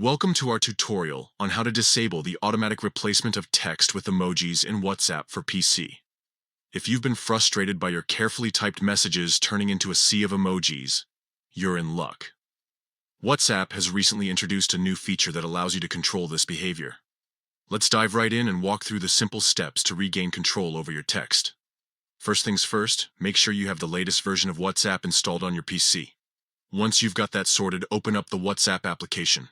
Welcome to our tutorial on how to disable the automatic replacement of text with emojis in WhatsApp for PC. If you've been frustrated by your carefully typed messages turning into a sea of emojis, you're in luck. WhatsApp has recently introduced a new feature that allows you to control this behavior. Let's dive right in and walk through the simple steps to regain control over your text. First things first, make sure you have the latest version of WhatsApp installed on your PC. Once you've got that sorted, open up the WhatsApp application.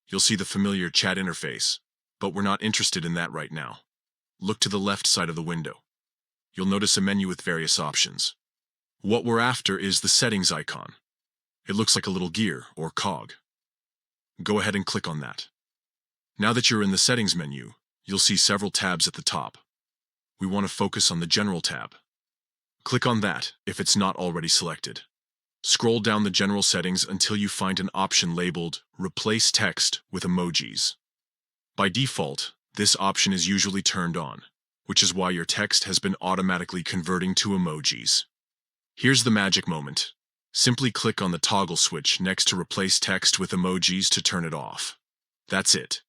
You'll see the familiar chat interface, but we're not interested in that right now. Look to the left side of the window. You'll notice a menu with various options. What we're after is the settings icon. It looks like a little gear or cog. Go ahead and click on that. Now that you're in the settings menu, you'll see several tabs at the top. We want to focus on the General tab. Click on that if it's not already selected. Scroll down the general settings until you find an option labeled Replace Text with Emojis. By default, this option is usually turned on, which is why your text has been automatically converting to emojis. Here's the magic moment. Simply click on the toggle switch next to Replace Text with Emojis to turn it off. That's it.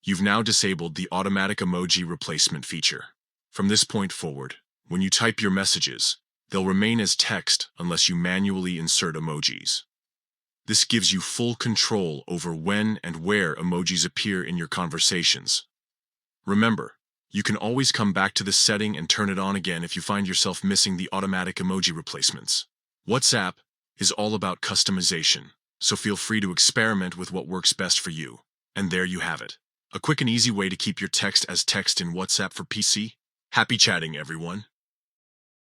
You've now disabled the automatic emoji replacement feature. From this point forward, when you type your messages, they'll remain as text unless you manually insert emojis. This gives you full control over when and where emojis appear in your conversations. Remember, you can always come back to this setting and turn it on again if you find yourself missing the automatic emoji replacements. WhatsApp is all about customization, so feel free to experiment with what works best for you. And there you have it. A quick and easy way to keep your text as text in WhatsApp for PC. Happy chatting, everyone.